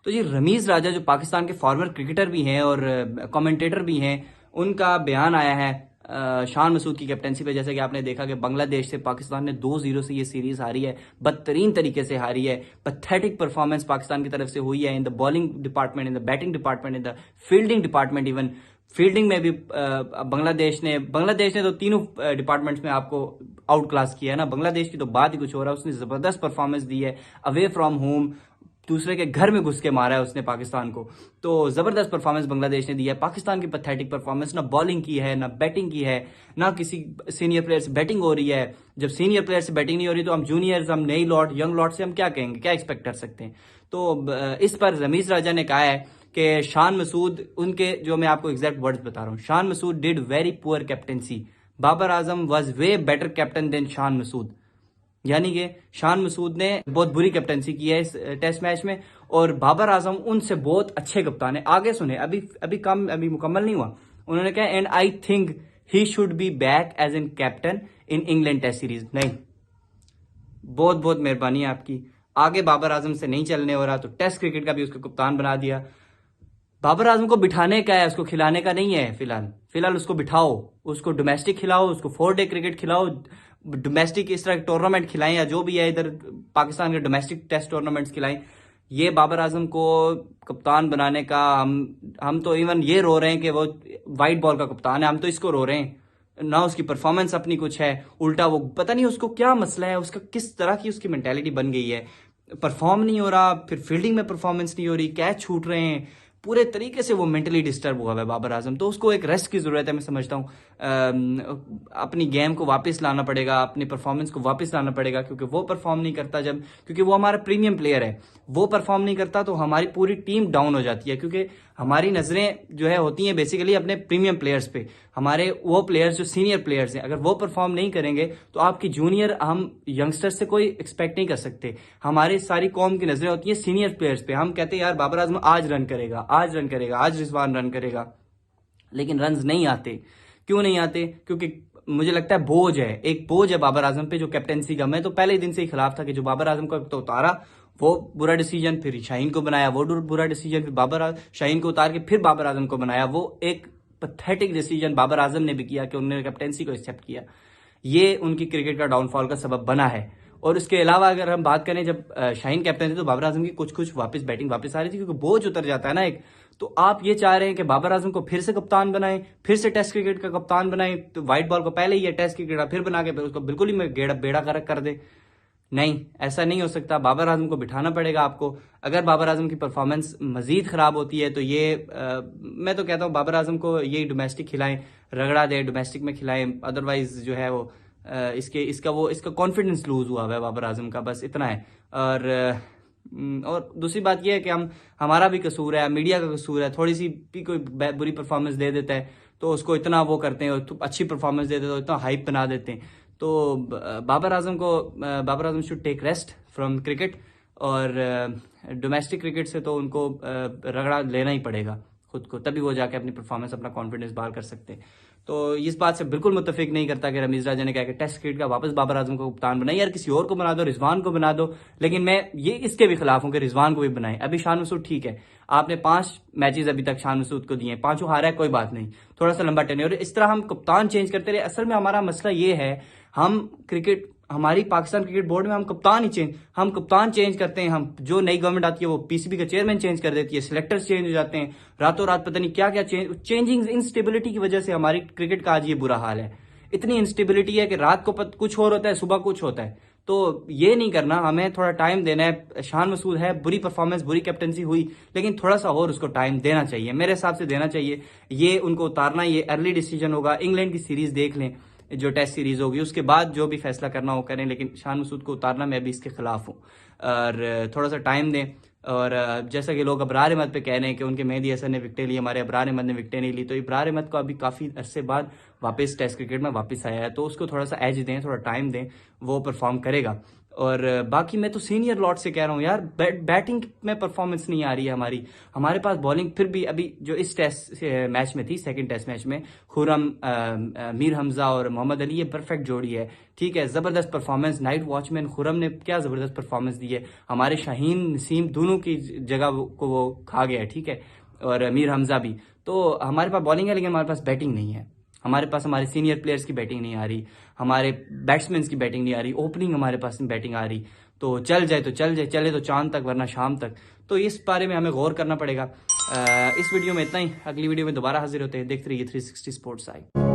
तो ये रमीज राजा जो पाकिस्तान के फॉर्मर क्रिकेटर भी हैं और कमेंटेटर भी हैं, उनका बयान आया है शान मसूद की कैप्टनसी पे। जैसे कि आपने देखा कि बांग्लादेश से पाकिस्तान ने 2-0 से ये सीरीज हारी है, बदतरीन तरीके से हारी है। पैथेटिक परफॉर्मेंस पाकिस्तान की तरफ से हुई है in the bowling department, in the batting department, in the fielding department. Even fielding में भी बांग्लादेश ने तो तीनों डिपार्टमेंट्स में आपको आउट क्लास किया है ना। बांग्लादेश की तो बात ही कुछ हो रहा है, उसने जबरदस्त परफॉर्मेंस दी है। अवे फ्रॉम होम दूसरे के घर में घुस के मारा है उसने पाकिस्तान को। तो जबरदस्त परफॉर्मेंस बांग्लादेश ने दी है। पाकिस्तान की पैथेटिक परफॉर्मेंस, ना बॉलिंग की है ना बैटिंग की है, ना किसी सीनियर प्लेयर से बैटिंग हो रही है। जब सीनियर प्लेयर से बैटिंग नहीं हो रही तो हम जूनियर्स, हम नई लॉट, यंग लॉट से हम क्या कहेंगे, क्या एक्सपेक्ट कर सकते हैं। तो इस पर रमीज राजा ने कहा है कि शान मसूद, उनके जो मैं आपको एग्जैक्ट वर्ड्स बता रहा हूँ, Shan Masood did very poor captaincy, Babar Azam was way better captain than Shan Masood. यानी कि शान मसूद ने बहुत बुरी कैप्टनसी की है इस टेस्ट मैच में, और बाबर आजम उनसे बहुत अच्छे कप्तान है। आगे सुने, अभी मुकम्मल नहीं हुआ। उन्होंने कहा and I think he should be back as an captain in England test series. नहीं, बहुत बहुत मेहरबानी आपकी। आगे बाबर आजम से नहीं चलने हो रहा तो टेस्ट क्रिकेट का भी उसको कप्तान बना दिया। बाबर आजम को बिठाने का है, उसको खिलाने का नहीं है। फिलहाल उसको बिठाओ, उसको डोमेस्टिक खिलाओ, उसको 4 डे क्रिकेट खिलाओ, डोमेस्टिक इस तरह टूर्नामेंट खिलाएं, या जो भी है इधर पाकिस्तान के डोमेस्टिक टेस्ट टूर्नामेंट्स खिलाएं। ये बाबर आजम को कप्तान बनाने का हम तो इवन ये रो रहे हैं कि वो वाइट बॉल का कप्तान है। हम तो इसको रो रहे हैं ना, उसकी परफॉर्मेंस अपनी कुछ है, उल्टा वो पता नहीं उसको क्या मसला है, उसका किस तरह की उसकी मेंटेलिटी बन गई है। परफॉर्म नहीं हो रहा, फिर फील्डिंग में परफॉर्मेंस नहीं हो रही, कैच छूट रहे हैं, पूरे तरीके से वो मेंटली डिस्टर्ब हुआ है बाबर आजम। तो उसको एक रेस्ट की जरूरत है, मैं समझता हूँ। अपनी गेम को वापस लाना पड़ेगा, अपनी परफॉर्मेंस को वापस लाना पड़ेगा, क्योंकि वो परफॉर्म नहीं करता जब, क्योंकि वो हमारा प्रीमियम प्लेयर है, वो परफॉर्म नहीं करता तो हमारी पूरी टीम डाउन हो जाती है। क्योंकि हमारी नजरें जो है होती हैं बेसिकली अपने प्रीमियम प्लेयर्स पे, हमारे वो प्लेयर्स जो सीनियर प्लेयर्स हैं, अगर वो परफॉर्म नहीं करेंगे तो आपकी जूनियर, हम यंगस्टर्स से कोई एक्सपेक्ट नहीं कर सकते। हमारी सारी कौम की नजरें होती हैं सीनियर प्लेयर्स पे। हम कहते हैं यार बाबर आजम आज रन करेगा, आज रन करेगा, आज रिजवान रन करेगा, लेकिन रन नहीं आते। क्यों नहीं आते? क्योंकि मुझे लगता है बोझ है, एक बोझ है बाबर आजम पे जो कैप्टनसी का। मैं तो पहले ही दिन से ही खिलाफ था कि जो बाबर आजम को तो उतारा वो बुरा डिसीजन, फिर शाहीन को बनाया वो बुरा डिसीजन, फिर शाहीन को उतार के फिर बाबर आजम को बनाया, वो एक पैथेटिक डिसीजन बाबर आजम ने भी किया कि उन्होंने कैप्टनसी को एक्सेप्ट किया। ये उनकी क्रिकेट का डाउनफॉल का सबब बना है। और इसके अलावा अगर हम बात करें, जब शाहीन कैप्टन थे तो बाबर आजम की कुछ वापस बैटिंग वापस आ रही थी, क्योंकि बोझ उतर जाता है ना एक। तो आप ये चाह रहे हैं कि बाबर आजम को फिर से कप्तान बनाएं, फिर से टेस्ट क्रिकेट का कप्तान बनाएं, तो व्हाइट बॉल को पहले ही टेस्ट क्रिकेट का फिर बना के फिर उसको बिल्कुल ही बेड़ा गर्क कर दे। नहीं, ऐसा नहीं हो सकता। बाबर आजम को बिठाना पड़ेगा आपको। अगर बाबर आजम की परफॉर्मेंस मजीद खराब होती है तो मैं तो कहता हूँ बाबर आजम को ये डोमेस्टिक खिलाएं, रगड़ा दें, डोमेस्टिक में खिलाएं। अदरवाइज जो है वो इसका कॉन्फिडेंस लूज हुआ है बाबर आजम का, बस इतना है। और दूसरी बात यह है कि हमारा भी कसूर है, मीडिया का कसूर है। थोड़ी सी भी कोई बुरी परफॉर्मेंस दे देता है तो उसको इतना वो करते हैं, और तो अच्छी परफॉर्मेंस दे देते हैं तो इतना हाइप बना देते हैं। तो Babar Azam should take rest from cricket, और डोमेस्टिक क्रिकेट से तो उनको रगड़ा लेना ही पड़ेगा खुद को, तभी वो जाके अपनी परफॉर्मेंस, अपना कॉन्फिडेंस बाहर कर सकते हैं। तो इस बात से बिल्कुल मुत्तफिक नहीं करता कि रमीज राजा ने कहा कि टेस्ट क्रिकेट का वापस बाबर आजम को कप्तान बनाए। यार किसी और को बना दो, रिजवान को बना दो, लेकिन मैं ये इसके भी खिलाफ हूं कि रिजवान को भी बनाए। अभी शान मसूद ठीक है, आपने 5 मैचेस अभी तक शान मसूद को दिए, 5 हारा है, कोई बात नहीं, थोड़ा सा लंबा टेन्योर। इस तरह हम कप्तान चेंज करते रहे। असल में हमारा मसला ये है, हमारी पाकिस्तान क्रिकेट बोर्ड में हम कप्तान चेंज करते हैं। हम जो नई गवर्नमेंट आती है वो पीसीबी का चेयरमैन चेंज कर देती है, सिलेक्टर्स चेंज हो जाते हैं रातों रात, पता नहीं क्या क्या चेंजिंग इंस्टेबिलिटी की वजह से हमारी क्रिकेट का आज ये बुरा हाल है। इतनी इंस्टेबिलिटी है कि रात को कुछ और होता है, सुबह कुछ होता है। तो ये नहीं करना, हमें थोड़ा टाइम देना है। शान मसूद है, बुरी परफॉर्मेंस, बुरी कैप्टनसी हुई, लेकिन थोड़ा सा और उसको टाइम देना चाहिए, मेरे हिसाब से देना चाहिए। ये उनको उतारना, ये अर्ली डिसीजन होगा। इंग्लैंड की सीरीज देख लें, जो टेस्ट सीरीज होगी, उसके बाद जो भी फैसला करना हो करें, लेकिन शान मसूद को उतारना मैं भी इसके खिलाफ हूँ। और थोड़ा सा टाइम दें। और जैसा कि लोग अबरार अहमद पे कह रहे हैं कि उनके मेहदी हसन ने विकटें ली, हमारे अबरार अहमद ने विकटें नहीं ली, तो अबरार अहमद को अभी काफ़ी अरसे बाद वापस टेस्ट क्रिकेट में वापस आया है, तो उसको थोड़ा सा एज दें, थोड़ा टाइम दें, वो परफॉर्म करेगा। और बाकी मैं तो सीनियर लॉट से कह रहा हूँ यार, बैटिंग में परफॉर्मेंस नहीं आ रही है हमारी। हमारे पास बॉलिंग फिर भी अभी जो इस टेस्ट मैच में थी, सेकंड टेस्ट मैच में, खुरम, मीर हमजा और मोहम्मद अली, ये परफेक्ट जोड़ी है। ठीक है, जबरदस्त परफॉर्मेंस, नाइट वॉचमैन खुरम ने क्या जबरदस्त परफॉर्मेंस दी है। हमारे शाहीन नसीम दोनों की जगह को वो खा गया है। ठीक है, और मीर हमजा भी। तो हमारे पास बॉलिंग है लेकिन हमारे पास बैटिंग नहीं है। हमारे पास हमारे सीनियर प्लेयर्स की बैटिंग नहीं आ रही, हमारे बैट्समैन की बैटिंग नहीं आ रही, ओपनिंग हमारे पास बैटिंग आ रही। तो चल जाए तो चल जाए, चले तो चांद तक वरना शाम तक। तो इस बारे में हमें गौर करना पड़ेगा। इस वीडियो में इतना ही, अगली वीडियो में दोबारा हाजिर होते हैं। देखते रहिए 360 स्पोर्ट्स आई।